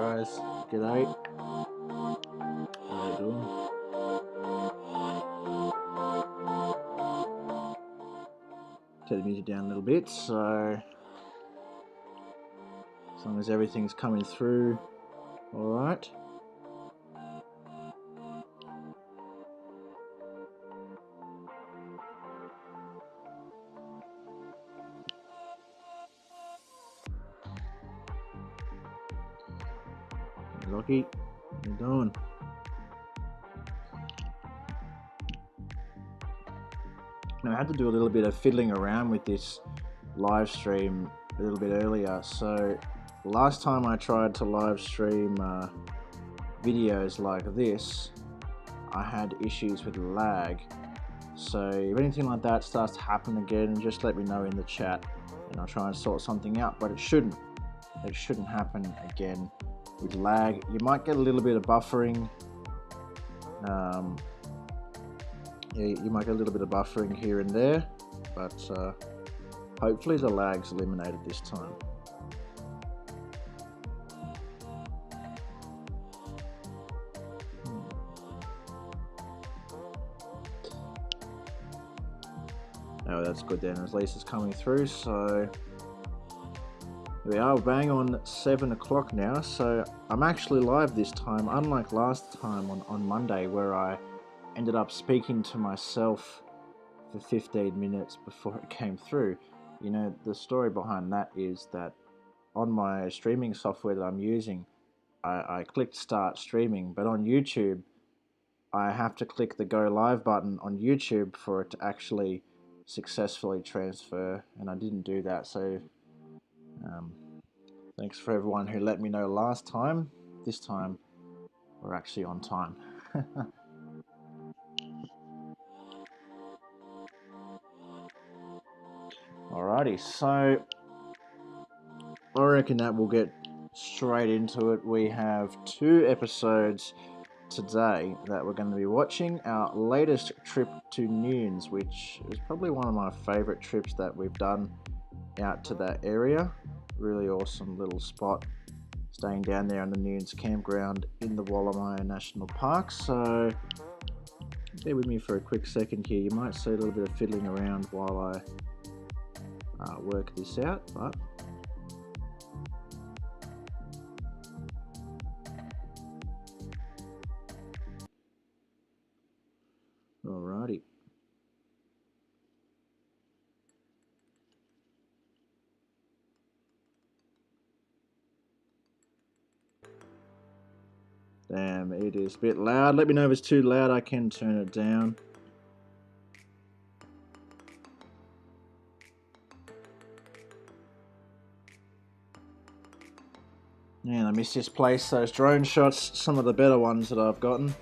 guys, g'day. How you doing? Turn the music down a little bit, so as long as everything's coming through alright. Lockie, how you doing? Now, I had to do a little bit of fiddling around with this live stream a little bit earlier. So last time I tried to live stream videos like this, I had issues with lag. So if anything like that starts to happen again, just let me know in the chat and I'll try and sort something out, but it shouldn't happen again with lag. You might get a little bit of buffering. You might get a little bit of buffering here and there, but hopefully the lag's eliminated this time. Oh, that's good then, at least it's coming through. So here we are, bang on 7 o'clock now. So I'm actually live this time, unlike last time on Monday where I ended up speaking to myself for 15 minutes before it came through. You know, the story behind that is that on my streaming software that I'm using, I clicked start streaming, but on YouTube, I have to click the go live button on YouTube for it to actually successfully transfer, and I didn't do that. So thanks for everyone who let me know last time. This time, we're actually on time. Alrighty, so I reckon that we'll get straight into it. We have 2 episodes today that we're going to be watching. Our latest trip to Newnes, which is probably one of my favourite trips that we've done out to that area. Really awesome little spot, staying down there on the Newnes campground in the Newnes National Park. So bear with me for a quick second here. You might see a little bit of fiddling around while I work this out, but alrighty. Damn, it is a bit loud. Let me know if it's too loud. I can turn it down. Man, I miss this place. Those drone shots, some of the better ones that I've gotten.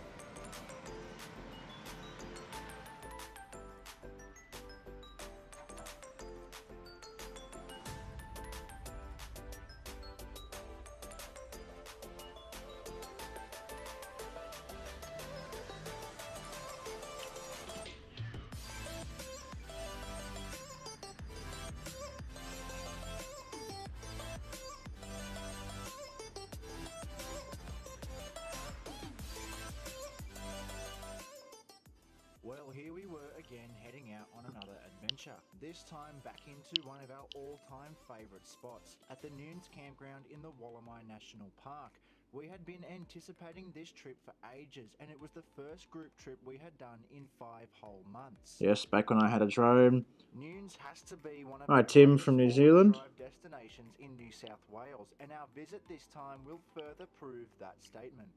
Well, here we were again, heading out on another adventure. This time back into one of our all-time favourite spots, at the Newnes campground in the Newnes National Park. We had been anticipating this trip for ages, and it was the first group trip we had done in 5 whole months. Yes, back when I had a drone. Newnes has to be one of the Tim from New Zealand destinations in New South Wales, and our visit this time will further prove that statement.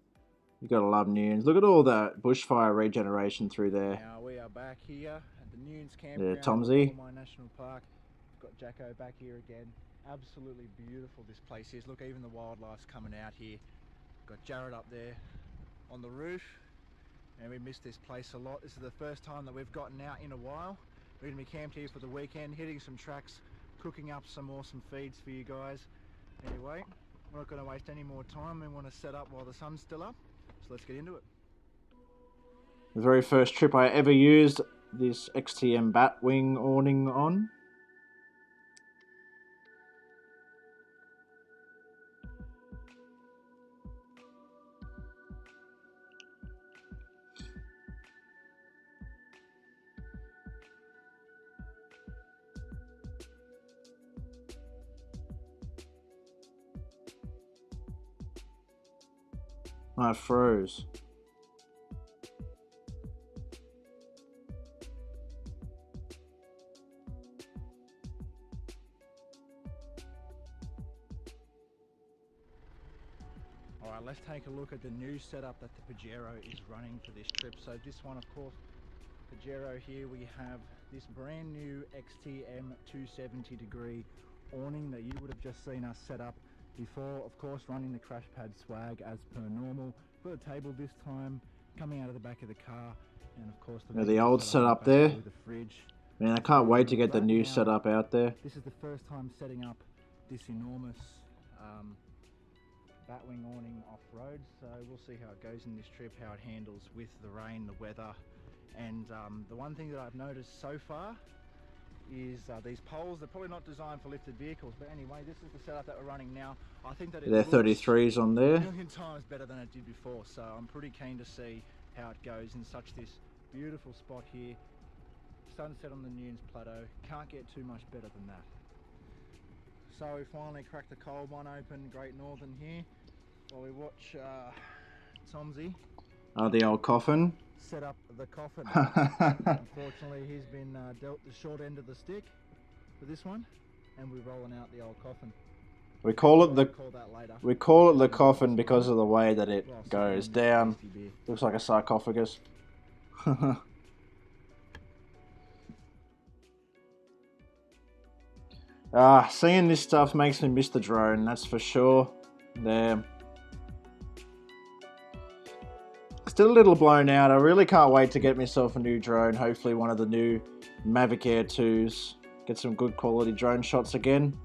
You gotta love Newnes. Look at all that bushfire regeneration through there. Now we are back here at the Newnes campground, yeah, Tomsy. My National Park. We've got Jacko back here again. Absolutely beautiful this place is. Look, even the wildlife's coming out here. Got Jared up there on the roof, and we missed this place a lot. This is the first time that we've gotten out in a while. We're gonna be camped here for the weekend, hitting some tracks, cooking up some awesome feeds for you guys. Anyway, we're not gonna waste any more time. We want to set up while the sun's still up. So let's get into it. The very first trip I ever used this XTM Batwing awning on. I froze. Alright, let's take a look at the new setup that the Pajero is running for this trip. So this one, of course, Pajero here, we have this brand new XTM 270 degree awning that you would have just seen us set up before. Of course, running the crash pad swag as per normal. Got a table this time coming out of the back of the car, and of course The old setup there. with the fridge. Man, I can't wait to get the new setup out there. This is the first time setting up this enormous batwing awning off-road, so we'll see how it goes in this trip, how it handles with the rain, the weather. And the one thing that I've noticed so far is these poles, they're probably not designed for lifted vehicles, but anyway, this is the setup that we're running now. I think that They're 33s on there. a million times better than it did before, so I'm pretty keen to see how it goes in such this beautiful spot here. Sunset on the Newnes Plateau, can't get too much better than that. So we finally cracked the cold one open, Great Northern here, while we watch Tomsy The old coffin. set up the coffin. Unfortunately, he's been dealt the short end of the stick for this one, and we're rolling out the old coffin. We call it Call the coffin because of the way that it goes down. Looks like a sarcophagus. Seeing this stuff makes me miss the drone, that's for sure. There. Still a little blown out. I really can't wait to get myself a new drone. Hopefully one of the new Mavic Air 2s. Get some good quality drone shots again.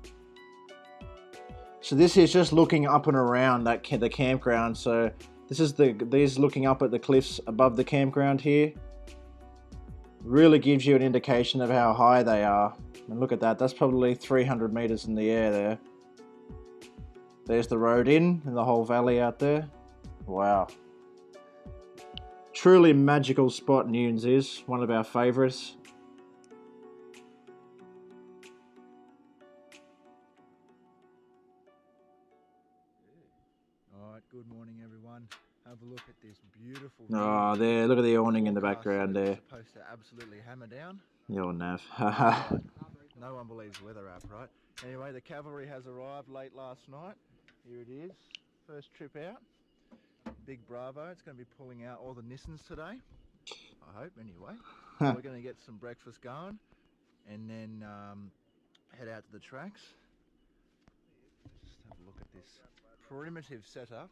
So this is just looking up and around the campground. So this is these looking up at the cliffs above the campground here. Really gives you an indication of how high they are. And look at that, that's probably 300 meters in the air there. There's the road in and the whole valley out there. Wow. Truly magical spot Newnes is, one of our favourites. Alright, good morning everyone. Have a look at this beautiful Oh, there, look at the awning in the background there. Supposed to absolutely hammer down. Your nav. No one believes weather app, right? Anyway, the cavalry has arrived late last night. Here it is, first trip out. Big Bravo, it's going to be pulling out all the Nissans today. I hope, anyway. So we're going to get some breakfast going and then head out to the tracks. Just have a look at this primitive setup.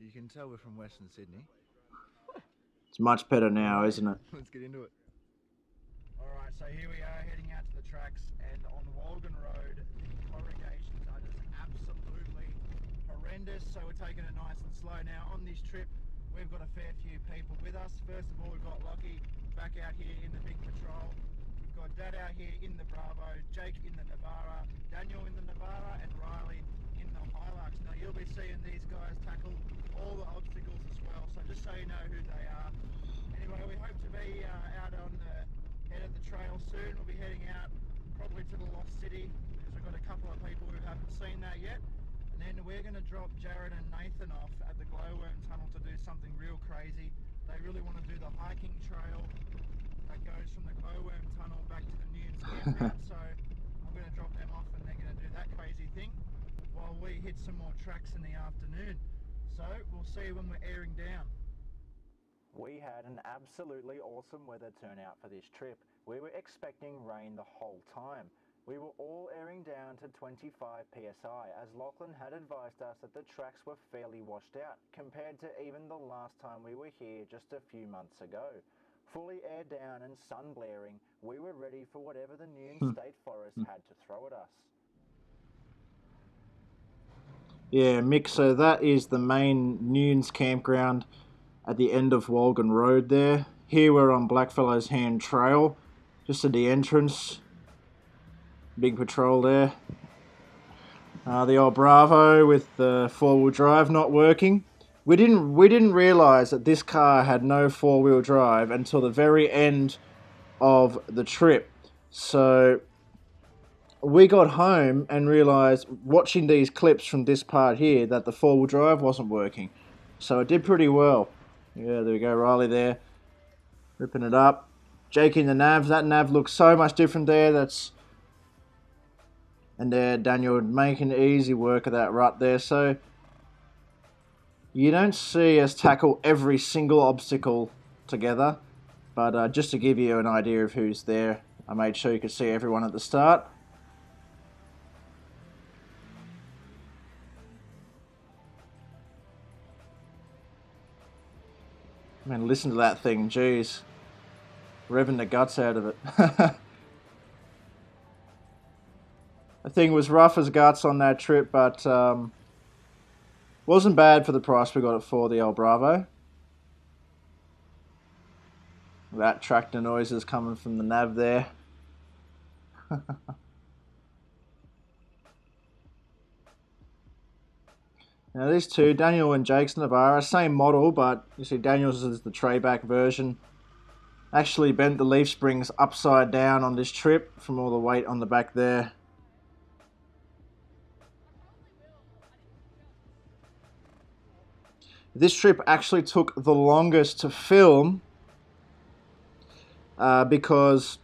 You can tell we're from Western Sydney. It's much better now, isn't it? Let's get into it. Alright, so here we are heading out to the tracks, and on Walgan Road, the corrugations are just absolutely horrendous, so we're taking it nice and slow. Now, on this trip, we've got a fair few people with us. First of all, we've got Lockie back out here in the big patrol. We've got Dad out here in the Bravo, Jake in the Navara, Daniel in the Navara, and Riley in the Hilux. Now, you'll be seeing these guys tackle all the obstacles as well, so just so you know who they are. Anyway, we hope to be out on the head of the trail soon. We'll be heading out probably to the Lost City, because we've got a couple of people who haven't seen that yet. And then we're going to drop Jared and Nathan off at the Glowworm Tunnel to do something real crazy. They really want to do the hiking trail that goes from the Glowworm Tunnel back to the Newnes campground. So I'm going to drop them off and they're going to do that crazy thing while we hit some more tracks in the afternoon. So we'll see when we're airing down. We had an absolutely awesome weather turnout for this trip. We were expecting rain the whole time. We were all airing down to 25 psi, as Lachlan had advised us that the tracks were fairly washed out compared to even the last time we were here just a few months ago. Fully aired down and sun blaring, we were ready for whatever the Newnes State Forest had to throw at us. Yeah, Mick, so that is the main Newnes campground at the end of Walgan Road there. Here we're on Blackfellow's Hand Trail, just at the entrance. Big patrol there. The old Bravo with the four-wheel drive not working. We didn't realise that this car had no four-wheel drive until the very end of the trip. So we got home and realised, watching these clips from this part here, that the four-wheel drive wasn't working. So it did pretty well. Yeah, there we go, Riley there, ripping it up. Jake in the nav. That nav looks so much different there. And there, Daniel making easy work of that rut there. So you don't see us tackle every single obstacle together. But just to give you an idea of who's there, I made sure you could see everyone at the start. Man, listen to that thing, jeez. Revving the guts out of it. The thing was rough as guts on that trip, but wasn't bad for the price we got it for, the old Bravo. That tractor noise is coming from the nav there. Now these two, Daniel and Jake's Navara, same model, but you see Daniel's is the tray-back version. Actually bent the leaf springs upside down on this trip from all the weight on the back there. This trip actually took the longest to film because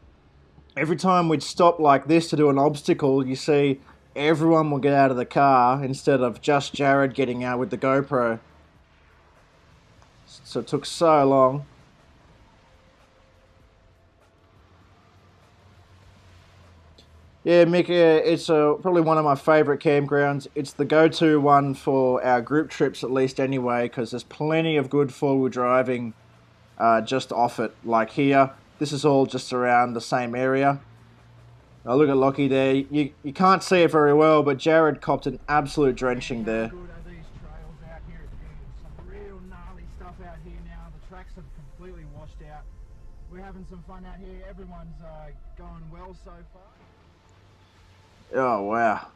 every time we'd stop like this to do an obstacle, you see everyone will get out of the car instead of just Jared getting out with the GoPro. So it took so long. Yeah, Mick, it's probably one of my favourite campgrounds. It's the go-to one for our group trips, at least anyway, because there's plenty of good four-wheel driving just off it. Like here, this is all just around the same area. Now look at Lockie there. You can't see it very well, but Jared copped an absolute drenching there. Good are these trails out here at Newnes. Some real gnarly stuff out here now. The tracks have completely washed out. We're having some fun out here. Everyone's going well so far. Oh wow,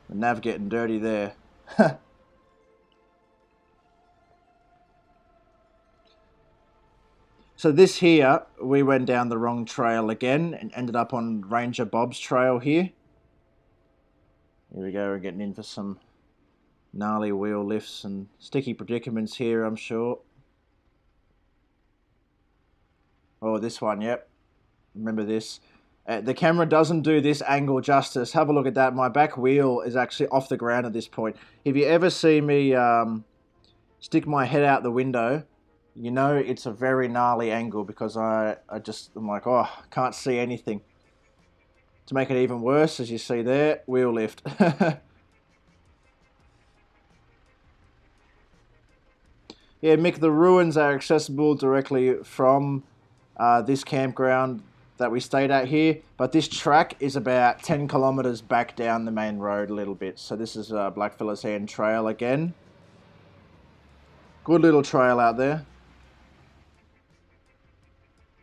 the nav getting dirty there. So this here, we went down the wrong trail again and ended up on Ranger Bob's trail here. Here we go, we're getting in for some gnarly wheel lifts and sticky predicaments here, I'm sure. Oh, this one, yep. Remember this. The camera doesn't do this angle justice. Have a look at that. My back wheel is actually off the ground at this point. If you ever see me stick my head out the window, you know it's a very gnarly angle because I'm like, oh, can't see anything. To make it even worse, as you see there, wheel lift. Yeah, Mick, the ruins are accessible directly from this campground that we stayed at here, but this track is about 10 kilometers back down the main road a little bit. So this is Blackfellas Hand Trail again. Good little trail out there.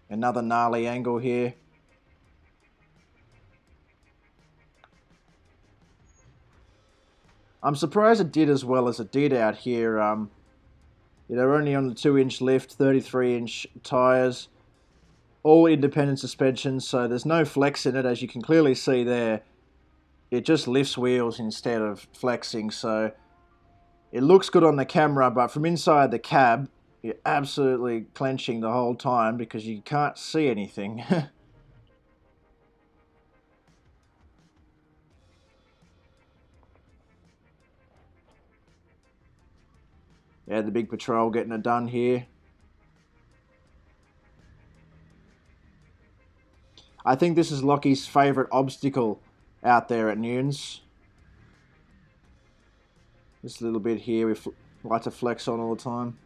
Another gnarly angle here. I'm surprised it did as well as it did out here. They're only on the 2-inch lift, 33-inch tyres, all independent suspension, so there's no flex in it, as you can clearly see there. It just lifts wheels instead of flexing, so it looks good on the camera, but from inside the cab, you're absolutely clenching the whole time because you can't see anything. Yeah, the big patrol getting it done here. I think this is Lockie's favourite obstacle out there at Newnes. This little bit here we like to flex on all the time.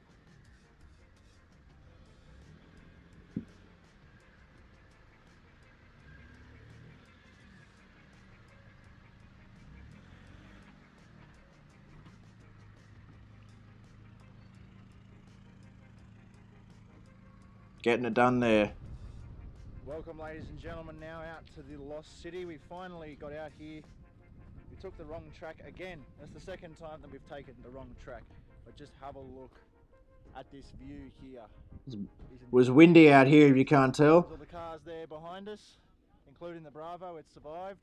Getting it done there. Welcome, ladies and gentlemen, now out to the Lost City. We finally got out here. We took the wrong track again. That's the second time that we've taken the wrong track. But just have a look at this view here. It was windy out here, if you can't tell. All the cars there behind us, including the Bravo, it survived.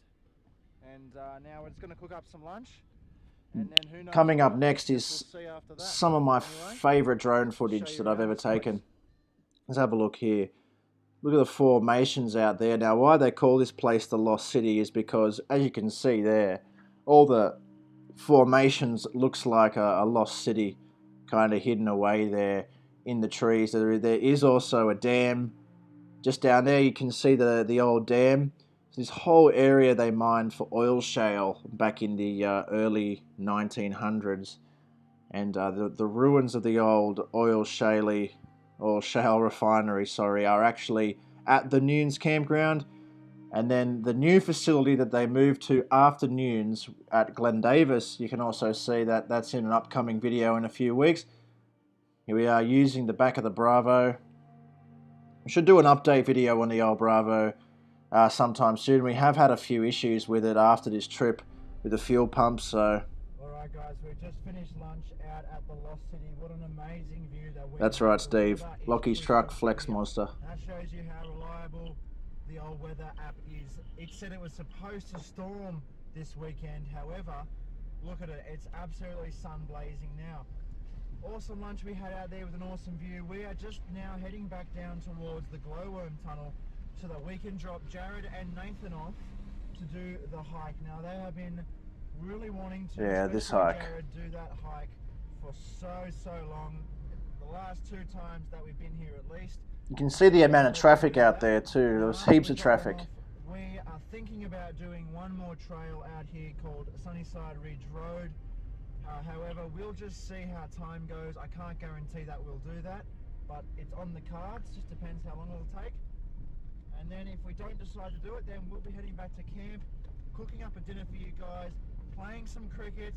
And now we're just going to cook up some lunch. And then who knows Coming up what? next Guess is we'll see after that. some of my Anyway, favourite drone show footage you that I've around ever this place. taken. Let's have a look here. Look at the formations out there. Now, why they call this place the Lost City is because, as you can see there, all the formations looks like a lost city kind of hidden away there in the trees. There is also a dam just down there. You can see the old dam. This whole area they mined for oil shale back in the early 1900s, and the ruins of the old oil shale refinery, sorry, are actually at the Newnes campground. And then the new facility that they moved to after Newnes at Glen Davis, you can also see that that's in an upcoming video in a few weeks. Here we are using the back of the Bravo. We should do an update video on the old Bravo sometime soon. We have had a few issues with it after this trip with the fuel pump, so... Alright guys, we've just finished lunch out at the Lost City. What an amazing view that we That's have. right, The Steve. weather is Lockie's crystal truck, Flex clear. Monster. That shows you how reliable the old weather app is. It said it was supposed to storm this weekend, however, look at it, it's absolutely sun blazing now. Awesome lunch we had out there with an awesome view. We are just now heading back down towards the glowworm tunnel so that we can drop Jared and Nathan off to do the hike. Now they have been really wanting to, this especially hike. Jared, do that hike for so long. The last 2 times that we've been here at least. You can see the amount of traffic out there too. There was heaps of traffic. We are thinking about doing one more trail out here called Sunnyside Ridge Road. However, we'll just see how time goes. I can't guarantee that we'll do that, but it's on the cards. Just depends how long it'll take. And then if we don't decide to do it, then we'll be heading back to camp, cooking up a dinner for you guys, playing some cricket,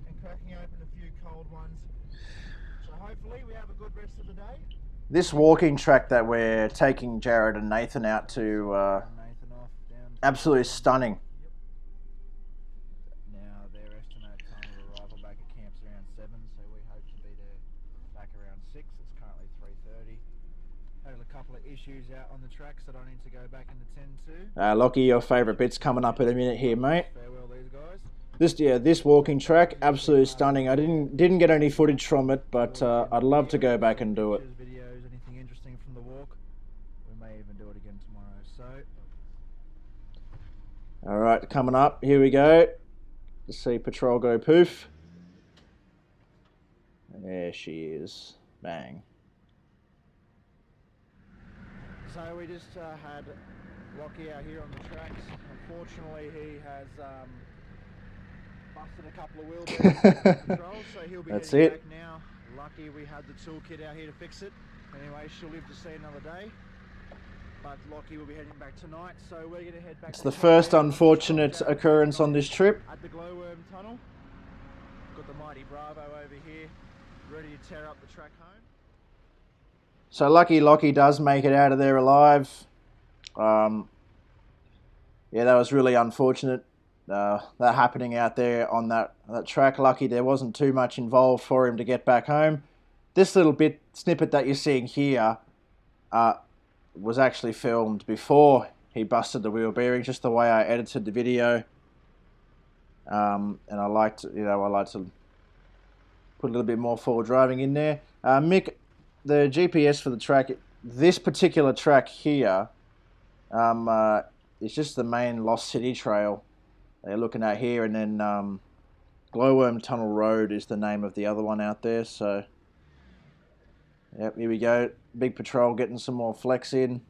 and cracking open a few cold ones. So hopefully we have a good rest of the day. This walking track that we're taking Jared and Nathan out to, Nathan off down. absolutely stunning. Now their estimated time of arrival back at camp's around 7, so we hope to be there back around 6. It's currently 3:30. Had a couple of issues out on the tracks that I need to go back and attend to. Lockie, your favourite bit's coming up in a minute here, mate. Farewell these guys. This walking track, absolutely stunning. I didn't get any footage from it, but I'd love to go back and do it. Pictures, videos, anything interesting from the walk. We may even do it again tomorrow. So All right, coming up. Here we go. Let's see Patrol go poof. There she is. Bang. So we just had Rocky out here on the tracks. Unfortunately, he has busted a couple of wheel bearings in the controls, so he'll be That's heading it. back now. Lucky we had the toolkit out here to fix it. Anyway, she'll live to see another day. But Lockie will be heading back tonight, so we're going to head back. It's to the camp first now. unfortunate Jared occurrence on this trip. at the glowworm tunnel. Got the mighty Bravo over here, ready to tear up the track home. So lucky Lockie does make it out of there alive. Yeah, that was really unfortunate. That happening out there on that track. Lucky there wasn't too much involved for him to get back home. This little snippet that you're seeing here was actually filmed before he busted the wheel bearing, just the way I edited the video. And I like to put a little bit more forward driving in there. Mick, the GPS for the track, this particular track here, is just the main Lost City trail they're looking at here, and then Glowworm Tunnel Road is the name of the other one out there. So, yep, here we go. Big Patrol getting some more flex in.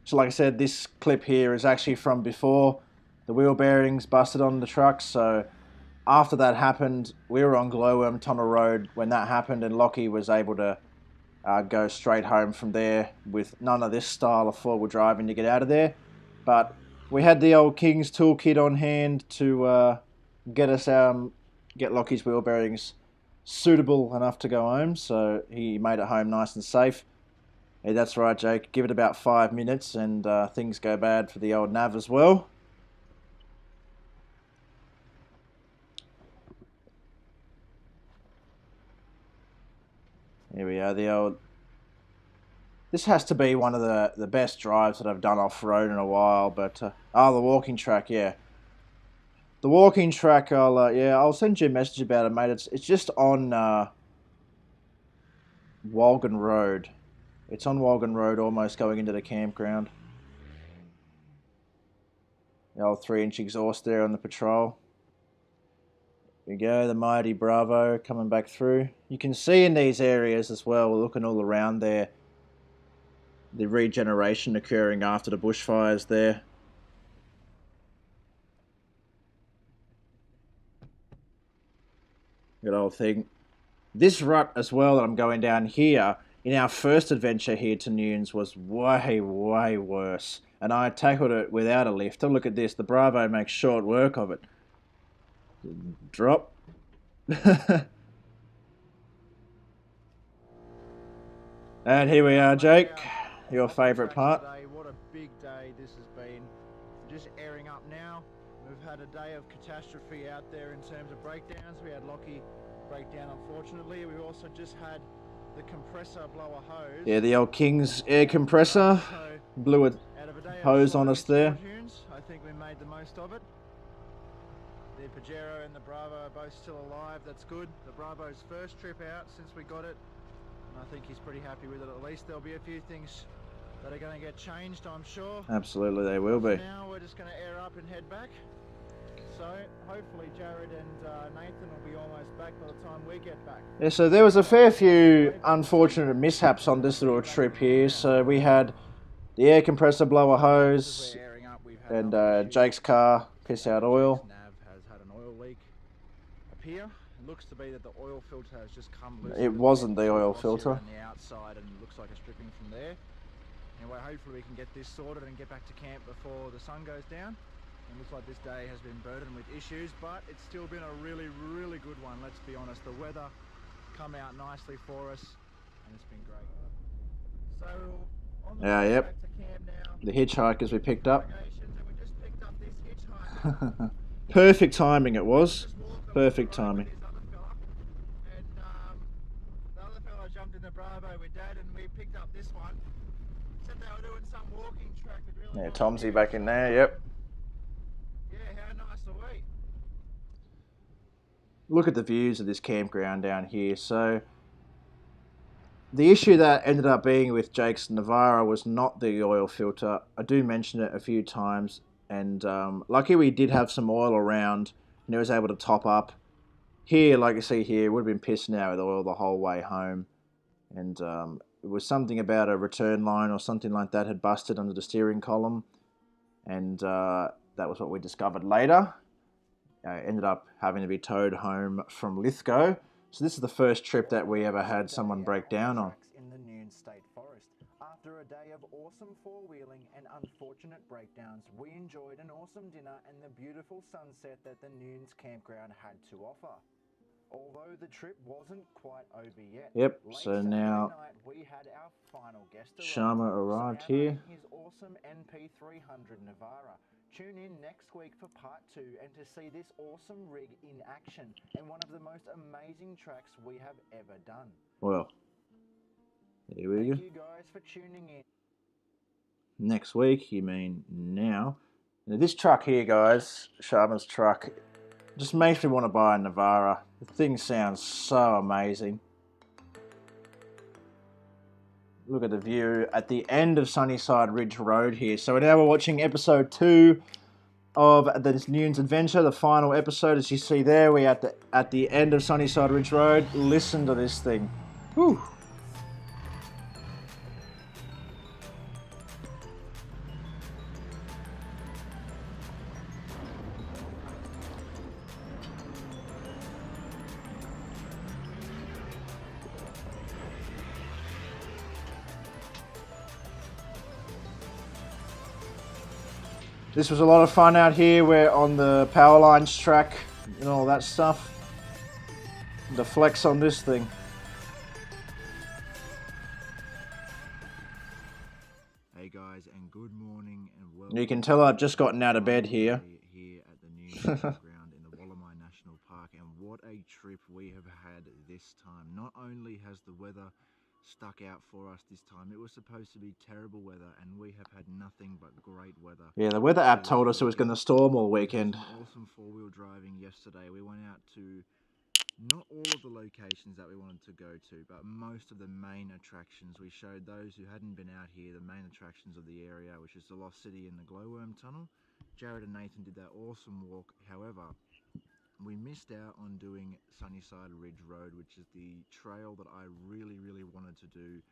So like I said, this clip here is actually from before the wheel bearings busted on the truck. So after that happened, we were on Glowworm Tunnel Road when that happened, and Lockie was able to go straight home from there with none of this style of forward driving to get out of there. But we had the old King's toolkit on hand to get Lockie's wheel bearings suitable enough to go home, so he made it home nice and safe. Yeah, that's right, Jake. Give it about 5 minutes and things go bad for the old nav as well. Here we are, the old This has to be one of the best drives that I've done off-road in a while, but... oh, the walking track, yeah. The walking track, I'll send you a message about it, mate. It's just on Walgan Road. It's on Walgan Road, almost going into the campground. The old 3-inch exhaust there on the Patrol. There we go, the mighty Bravo coming back through. You can see in these areas as well, we're looking all around there, the regeneration occurring after the bushfires there. Good old thing. This rut as well that I'm going down here, in our first adventure here to Newnes, was way, way worse. And I tackled it without a lift. Look at this, the Bravo makes short work of it. Drop. And here we are, Jake. Your favourite part. Today. What a big day this has been. Just airing up now. We've had a day of catastrophe out there in terms of breakdowns. We had Lockie breakdown, unfortunately. We also just had the compressor blow a hose. Yeah, the old King's air compressor blew a hose on us there. I think we made the most of it. The Pajero and the Bravo are both still alive. That's good. The Bravo's first trip out since we got it. And I think he's pretty happy with it. At least there'll be a few things that are going to get changed, I'm sure. Absolutely, they will be. Now we're just going to air up and head back. So hopefully Jared and Nathan will be almost back by the time we get back. Yeah, so there was a fair few unfortunate mishaps on this little trip here. So we had the air compressor blow a hose, and Jake's car piss out oil. Nav has had an oil leak appear. It looks to be that the oil filter has just come loose. It wasn't the oil filter. On the outside, and it looks like it's dripping from there. Anyway, hopefully we can get this sorted and get back to camp before the sun goes down. It looks like this day has been burdened with issues, but it's still been a really, really good one. Let's be honest. The weather come out nicely for us, and it's been great. So on the way back to camp now. The hitchhikers we picked up. And we just picked up this hitchhiker. Perfect timing it was. Perfect timing. And the other fellow jumped in the Bravo with Dad, and we picked up this one. Said they were doing some walking track. Really Yeah, Tomsy back in there, yep. Yeah, how nice are we? Look at the views of this campground down here. So the issue that ended up being with Jake's Navara was not the oil filter. I do mention it a few times, and lucky we did have some oil around, and it was able to top up. Here, like you see here, it would have been pissing out with oil the whole way home, and it was something about a return line or something like that had busted under the steering column, and that was what we discovered later. Ended up having to be towed home from Lithgow. So this is the first trip that we ever had someone break down on. In the Newnes State Forest. After a day of awesome four-wheeling and unfortunate breakdowns, we enjoyed an awesome dinner and the beautiful sunset that the Newnes campground had to offer. Although the trip wasn't quite over yet. Yep, so now night, we had our final guest Sharma arrived here. His awesome NP300 Navara. Tune in next week for part 2 and to see this awesome rig in action and one of the most amazing tracks we have ever done. Well, there we go. Thank you guys for tuning in. Next week, you mean now. Now this truck here, guys, Sharma's truck, just makes me want to buy a Navara. The thing sounds so amazing. Look at the view at the end of Sunnyside Ridge Road here. So now we're watching episode 2 of the Newnes adventure, the final episode. As you see there, we're at the end of Sunnyside Ridge Road. Listen to this thing. Whew. This was a lot of fun out here. We're on the power lines track and all that stuff. The flex on this thing. Hey guys, and good morning and welcome. You can tell I've just gotten out of bed here. Here at the Newnes campground in the Wallamai National Park, and what a trip we have had this time. Not only has the weather stuck out for us this time. It was supposed to be terrible weather, and we have had nothing but great weather. Yeah, the weather app told us it was going to storm all We had weekend. some awesome four-wheel driving yesterday. We went out to not all of the locations that we wanted to go to, but most of the main attractions. We showed those who hadn't been out here the main attractions of the area, which is the Lost City and the Glowworm Tunnel. Jared and Nathan did that awesome walk. However, we missed out on doing Sunnyside Ridge Road, which is the trail that I really, really wanted to do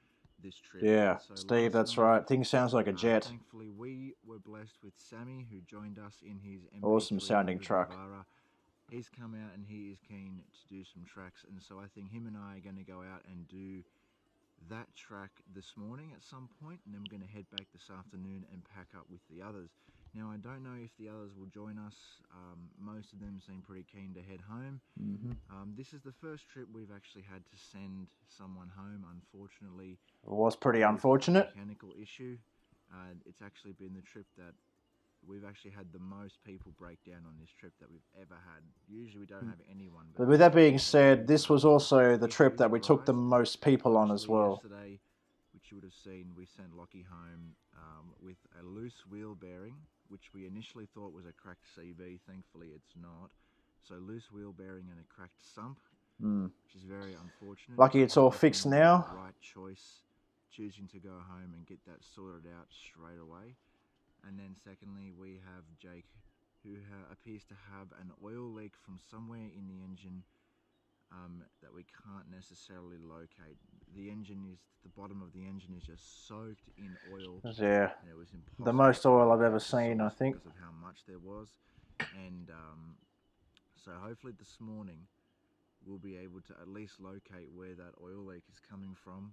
this trip. Yeah, So Steve, that's right. Thing sounds like a jet. Thankfully, we were blessed with Sammy, who joined us in his MP300 Awesome sounding truck. Navara. He's come out and he is keen to do some tracks, and so I think him and I are going to go out and do that track this morning at some point, and then we're going to head back this afternoon and pack up with the others. Now, I don't know if the others will join us. Most of them seem pretty keen to head home. This is the first trip we've actually had to send someone home, unfortunately. It was pretty unfortunate. Mechanical issue. It's actually been the trip that we've actually had the most people break down on this trip that we've ever had. Usually we don't have anyone. But with that being said, this was also the trip that we took the most people on as well. Yesterday, which you would have seen, we sent Lockie home with a loose wheel bearing, which we initially thought was a cracked CB. Thankfully, it's not. So loose wheel bearing and a cracked sump, which is very unfortunate. Lucky it's all fixed now. Right choice, choosing to go home and get that sorted out straight away. And then secondly, we have Jake, who appears to have an oil leak from somewhere in the engine that we can't necessarily locate. The bottom of the engine is just soaked in oil. Yeah, and it was the most oil I've ever seen, I think. Because of how much there was. And so hopefully this morning we'll be able to at least locate where that oil leak is coming from.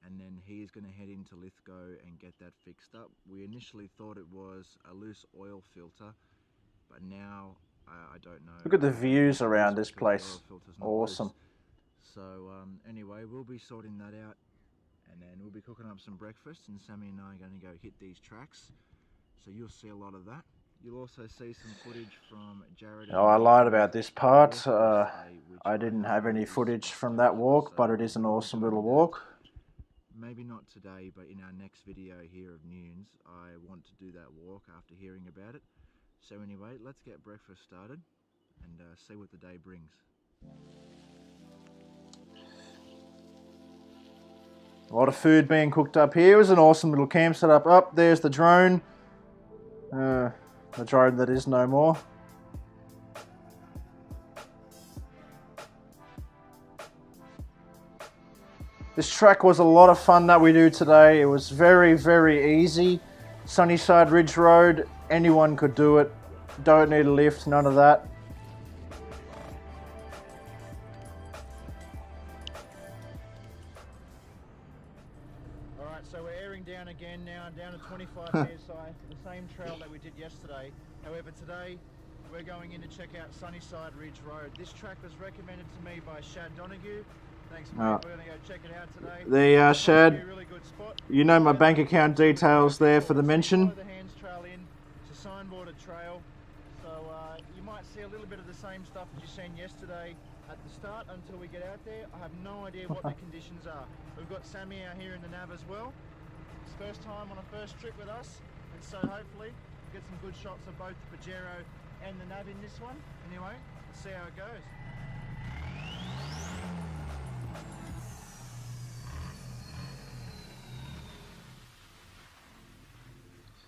And then he is going to head into Lithgow and get that fixed up. We initially thought it was a loose oil filter, but now I don't know. Look at the views around this place. Awesome. So anyway, we'll be sorting that out, and then we'll be cooking up some breakfast, and Sammy and I are going to go hit these tracks. So you'll see a lot of that. You'll also see some footage from Jared. Oh, I lied about this part. I didn't have any footage from that walk, but it is an awesome little walk. Maybe not today, but in our next video here of Newnes, I want to do that walk after hearing about it. So anyway, let's get breakfast started and see what the day brings. A lot of food being cooked up here. It was an awesome little camp set up. Up there's the drone. The drone that is no more. This track was a lot of fun that we do today. It was very, very easy. Sunnyside Ridge Road, anyone could do it. Don't need a lift, none of that. Alright, so we're airing down again now, down to 25 psi, the same trail that we did yesterday. However, today we're going in to check out Sunnyside Ridge Road. This track was recommended to me by Shad Donoghue. Thanks, mate. We're going to go check it out today. Shad, really good spot. you know my bank account details there for the mention. Follow the hands trail in. It's a signboarded trail. So you might see a little bit of the same stuff that you seen yesterday at the start until we get out there. I have no idea what the conditions are. We've got Sammy out here in the nav as well. It's first time on a first trip with us, and so hopefully get some good shots of both the Pajero and the nav in this one. Anyway, let's see how it goes.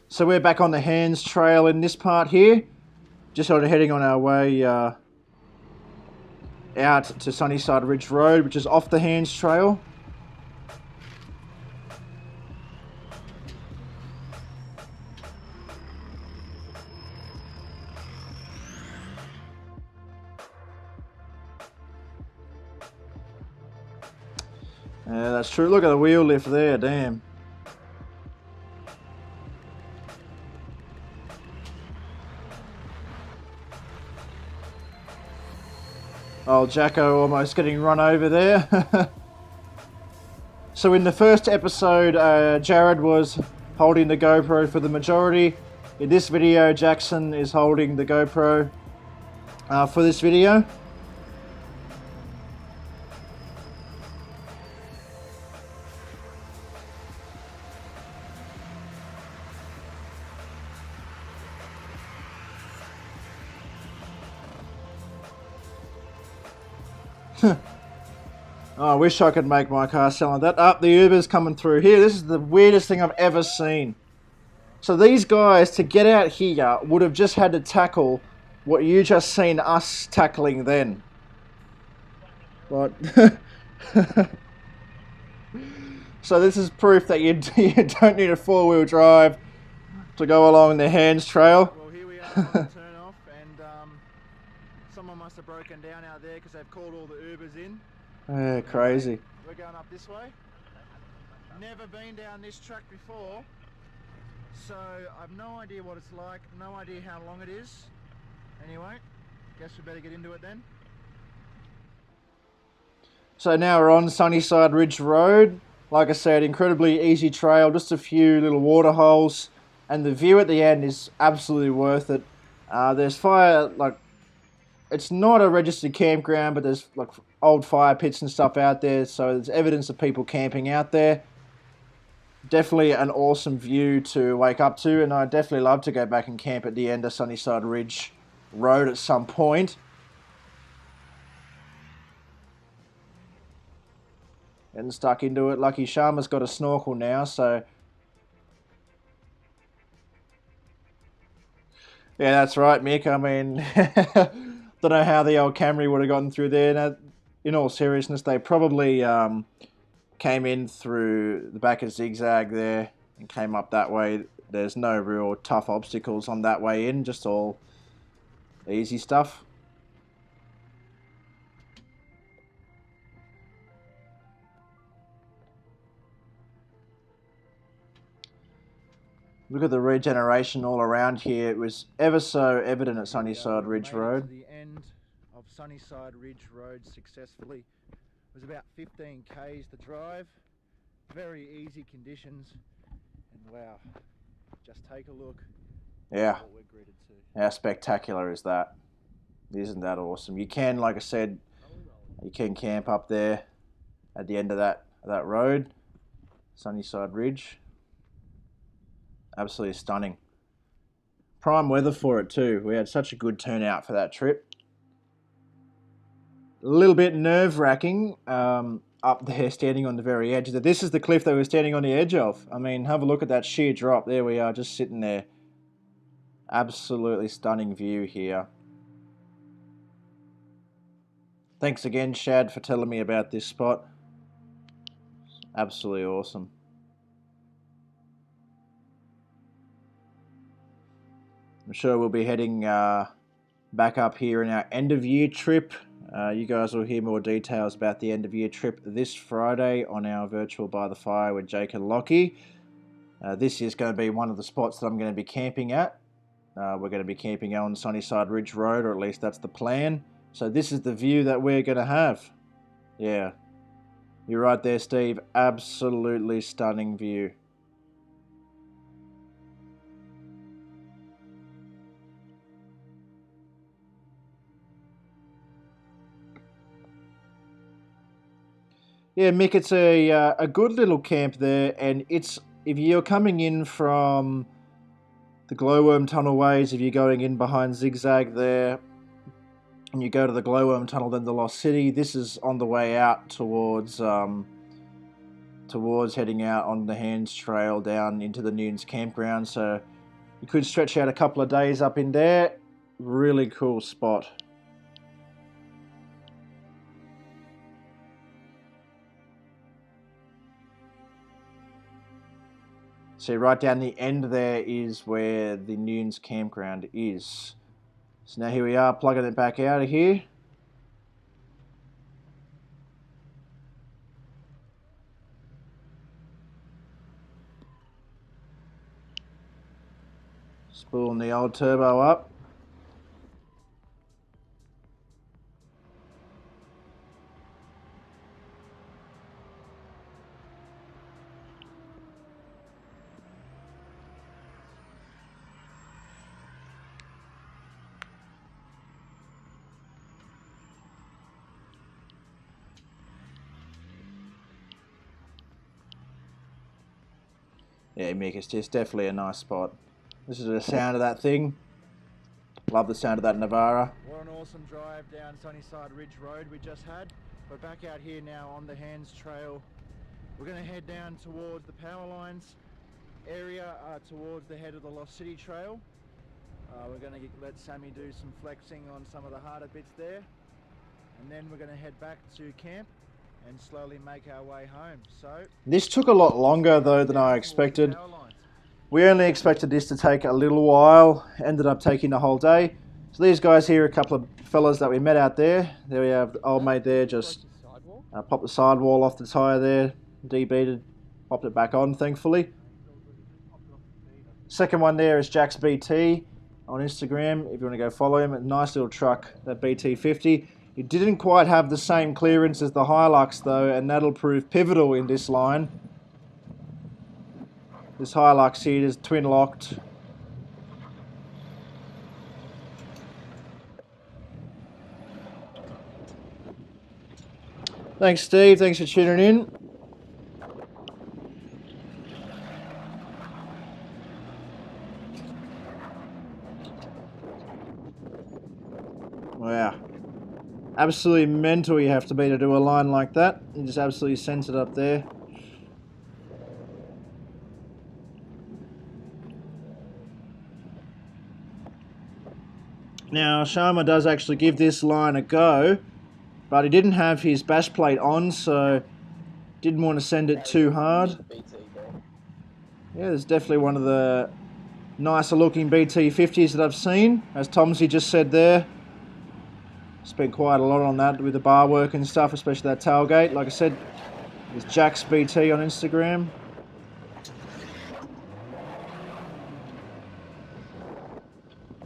So we're back on the hands trail in this part here. Just sort of heading on our way out to Sunnyside Ridge Road, which is off the hands trail. Yeah, that's true. Look at the wheel lift there, damn. Oh, Jacko almost getting run over there. So in the first episode, Jared was holding the GoPro for the majority. In this video, Jackson is holding the GoPro for this video. Oh, I wish I could make my car sound like that. Up, the Uber's coming through here. This is the weirdest thing I've ever seen. So these guys, to get out here, would have just had to tackle what you just seen us tackling then. But so this is proof that you don't need a four-wheel drive to go along the Hands Trail. Well, here we are on the turn off, and someone must have broken down out there because they've called all the Ubers in. Yeah, crazy. We're going up this way. Never been down this track before, so I've no idea what it's like, no idea how long it is. Anyway, guess we better get into it then. So now we're on Sunnyside Ridge Road. Like I said, incredibly easy trail, just a few little water holes, and the view at the end is absolutely worth it. There's fire, like, it's not a registered campground, but there's like old fire pits and stuff out there, so there's evidence of people camping out there. Definitely an awesome view to wake up to, and I'd definitely love to go back and camp at the end of Sunnyside Ridge Road at some point. Getting stuck into it. Lucky Sharma's got a snorkel now, so... Yeah, that's right, Mick. I mean, don't know how the old Camry would have gotten through there. Now, in all seriousness, they probably came in through the back of Zigzag there and came up that way. There's no real tough obstacles on that way in, just all easy stuff. Look at the regeneration all around here. It was ever so evident at Sunnyside Ridge Road. The end of Sunnyside Ridge Road successfully. It was about 15 k's to drive. Very easy conditions. And wow, just take a look. Yeah. What we're greeted to. How spectacular is that? Isn't that awesome? You can, like I said, you can camp up there at the end of that road, Sunnyside Ridge. Absolutely stunning. Prime weather for it too. We had such a good turnout for that trip. A little bit nerve-wracking up there, standing on the very edge. This is the cliff that we're standing on the edge of. I mean, have a look at that sheer drop. There we are, just sitting there. Absolutely stunning view here. Thanks again, Shad, for telling me about this spot. Absolutely awesome. I'm sure we'll be heading back up here in our end of year trip. You guys will hear more details about the end of year trip this Friday on our virtual By the Fire with Jake and Lockie. This is going to be one of the spots that I'm going to be camping at. We're going to be camping on Sunnyside Ridge Road, or at least that's the plan. So this is the view that we're going to have. Yeah, you're right there, Steve. Absolutely stunning view. Yeah, Mick, it's a good little camp there, and it's, if you're coming in from the Glowworm Tunnel ways, if you're going in behind Zigzag there, and you go to the Glowworm Tunnel, then the Lost City, this is on the way out towards heading out on the Hands Trail down into the Newnes campground, so you could stretch out a couple of days up in there. Really cool spot. See, right down the end there is where the Newnes campground is. So now here we are, plugging it back out of here. Spooling the old turbo up. Yeah, Mick, it's just definitely a nice spot. This is the sound of that thing. Love the sound of that Navara. What an awesome drive down Sunnyside Ridge Road we just had. We're back out here now on the Hands Trail. We're going to head down towards the power lines area, towards the head of the Lost City Trail. We're going to let Sammy do some flexing on some of the harder bits there, and then we're going to head back to camp and slowly make our way home. So this took a lot longer though than I expected. We only expected this to take a little while, ended up taking the whole day. So these guys here, a couple of fellas that we met out there. There we have the old mate there, just popped the sidewall off the tyre there, debeated, popped it back on thankfully. Second one there is Jack's BT on Instagram, if you want to go follow him. A nice little truck, that BT50. It didn't quite have the same clearance as the Hilux though, and that'll prove pivotal in this line. This Hilux here is twin locked. Thanks Steve, thanks for tuning in. Wow. Absolutely mental you have to be to do a line like that. You just absolutely sense it up there. Now, Sharma does actually give this line a go, but he didn't have his bash plate on, so didn't want to send it too hard. Yeah, there's definitely one of the nicer looking BT50s that I've seen, as Tomsy just said there. Spent quite a lot on that with the bar work and stuff, especially that tailgate. Like I said, there's Jack's BT on Instagram.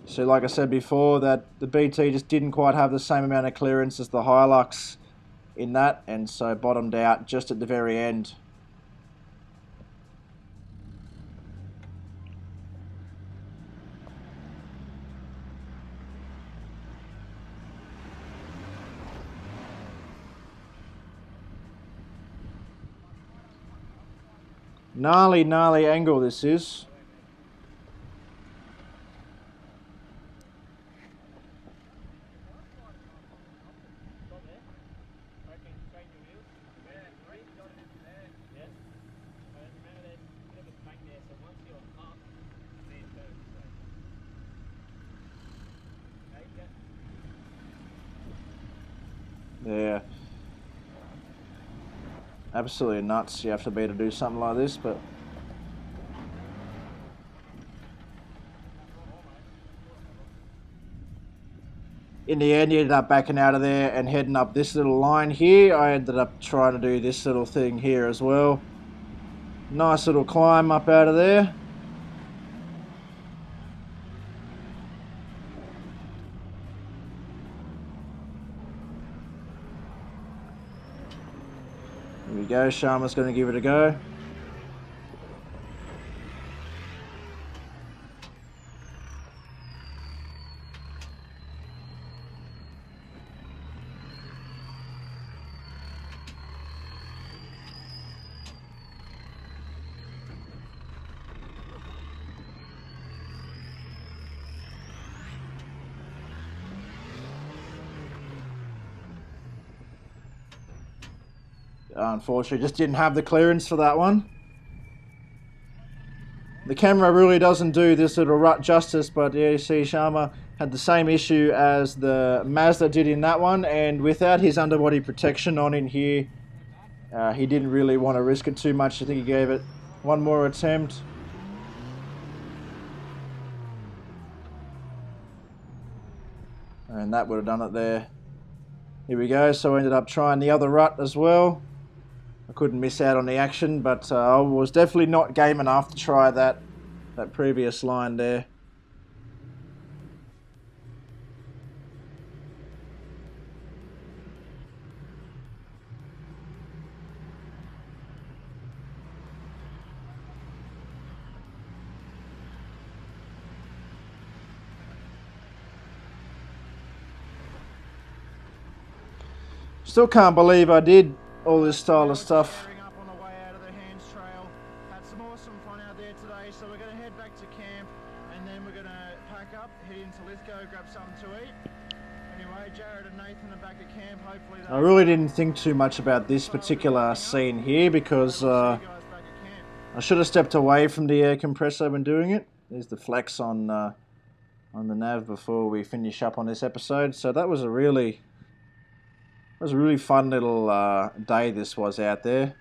So like I said before, that the BT just didn't quite have the same amount of clearance as the Hilux in that, and so bottomed out just at the very end. Gnarly, gnarly angle this is. Yeah. Absolutely nuts you have to be to do something like this, but in the end you ended up backing out of there and heading up this little line here. I ended up trying to do this little thing here as well. Nice little climb up out of there. Here we go, Sharma's going to give it a go. Unfortunately, just didn't have the clearance for that one. The camera really doesn't do this little rut justice, but yeah, you see Sharma had the same issue as the Mazda did in that one, and without his underbody protection on in here, he didn't really want to risk it too much. I think he gave it one more attempt. And that would have done it there. Here we go, so I ended up trying the other rut as well. I couldn't miss out on the action, but I was definitely not game enough to try that previous line there. Still can't believe I did all this style of stuff. Up on the way out of the Hands Trail. Had some awesome fun out there today, so we're going to head back to camp and then we're going to pack up, head into Lithgow, grab something to eat. Anyway, Jared and Nathan are back at camp. Hopefully I really didn't think too much about this particular scene here because I should have stepped away from the air compressor when doing it. There's the flex on the nav before we finish up on this episode. So that was a really fun little day this was out there.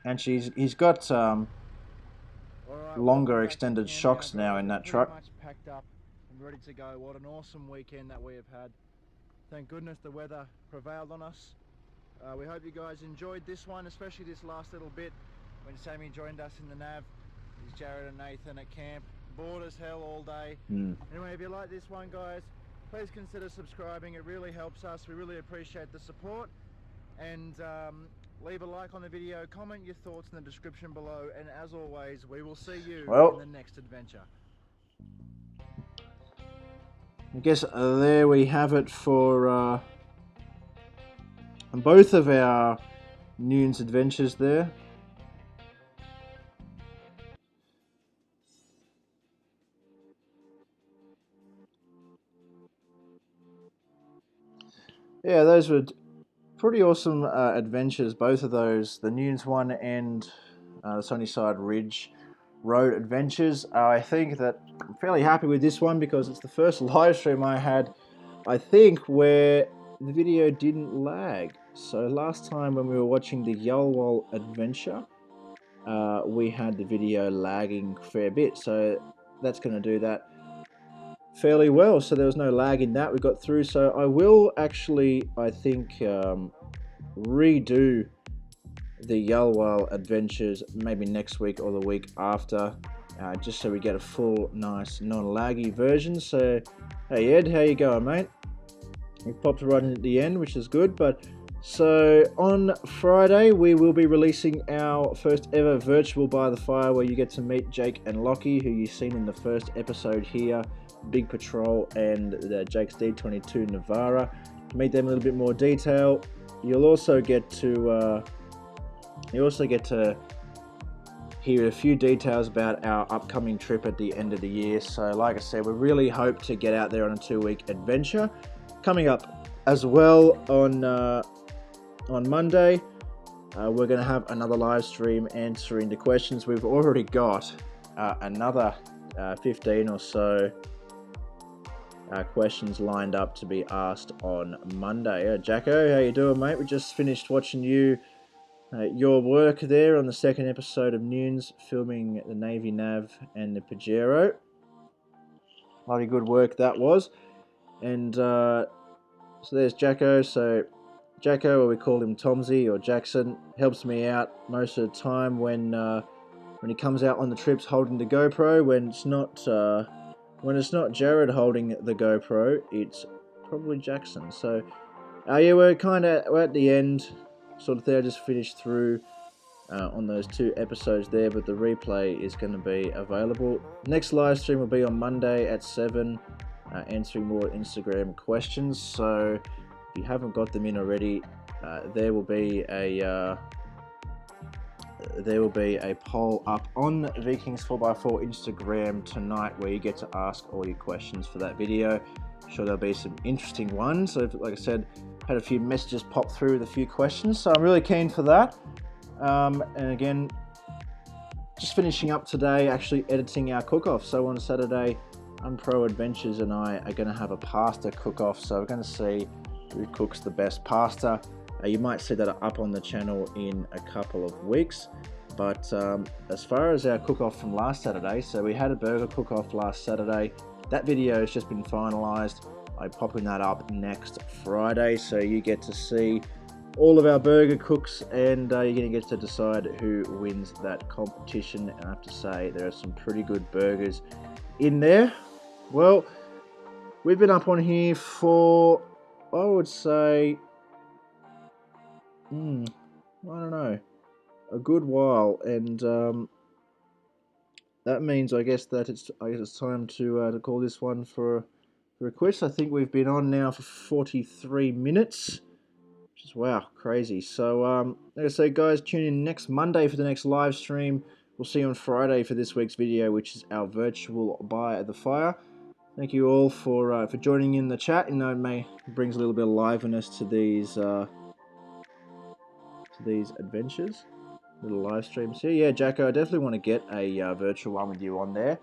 And he's got longer extended shocks now in that truck. Much packed up and ready to go. What an awesome weekend that we have had. Thank goodness the weather prevailed on us. We hope you guys enjoyed this one, especially this last little bit when Sammy joined us in the nav. He's Jared and Nathan at camp. Bored as hell all day. Anyway, if you like this one, guys, please consider subscribing. It really helps us. We really appreciate the support. And leave a like on the video, comment your thoughts in the description below, and as always, we will see you in the next adventure. I guess there we have it for both of our Newnes adventures there. Yeah, those were pretty awesome adventures, both of those, the Newnes one and the Sunnyside Ridge Road adventures. I think that I'm fairly happy with this one because it's the first live stream I had, I think, where the video didn't lag. So last time when we were watching the Yulwal adventure, we had the video lagging a fair bit, so that's going to do that fairly well. So there was no lag in that, we got through. So I will actually, I think, redo the Yulwal adventures maybe next week or the week after, just so we get a full, nice, non-laggy version. So, hey Ed, how you going, mate? We popped right in at the end, which is good. But so on Friday we will be releasing our first ever virtual by the fire, where you get to meet Jake and Lockie, who you've seen in the first episode here, Big Patrol and the Jake's D22 Navara. Meet them in a little bit more detail. You'll also get to hear a few details about our upcoming trip at the end of the year. So like I said, we really hope to get out there on a 2-week adventure. Coming up as well on Monday, we're going to have another live stream answering the questions. We've already got another 15 or so questions lined up to be asked on Monday. Jacko, how you doing, mate? We just finished watching your work there on the second episode of Newnes, filming the Navy Nav and the Pajero. Bloody good work that was. And so there's Jacko. So Jacko, or we call him Tomsy or Jackson, helps me out most of the time when he comes out on the trips holding the GoPro. When it's not Jared holding the GoPro, it's probably Jackson. So yeah, we're at the end, sort of there. Just finished through on those 2 episodes there, but the replay is going to be available. Next live stream will be on Monday at 7, answering more Instagram questions. So if you haven't got them in already, there will be a poll up on Vikings 4x4 Instagram tonight, where you get to ask all your questions for that video. I'm sure there'll be some interesting ones. So like I said, had a few messages pop through with a few questions, so I'm really keen for that. And again, just finishing up today, actually editing our cook-off. So on Saturday, Unpro Adventures and I are going to have a pasta cook-off. So we're going to see who cooks the best pasta. You might see that up on the channel in a couple of weeks. But as far as our cook-off from last Saturday, so we had a burger cook-off last Saturday. That video has just been finalised. I'm popping that up next Friday, so you get to see all of our burger cooks, and you're going to get to decide who wins that competition. And I have to say, there are some pretty good burgers in there. Well, we've been up on here for, I would say, I don't know, a good while, and that means I guess it's time to call this one for a quit. I think we've been on now for 43 minutes, which is, wow, crazy. So like I say, guys, tune in next Monday for the next live stream. We'll see you on Friday for this week's video, which is our virtual by the fire. Thank you all for joining in the chat. You know, it brings a little bit of liveliness to these adventures, little live streams here. Yeah, Jacko, I definitely want to get a virtual one with you on there.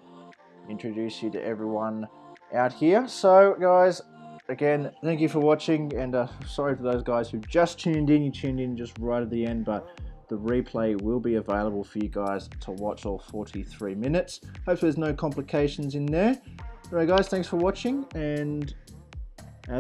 Introduce you to everyone out here. So, guys, again, thank you for watching, and sorry for those guys who just tuned in. You tuned in just right at the end, but the replay will be available for you guys to watch all 43 minutes. Hopefully there's no complications in there. Alright guys, thanks for watching, and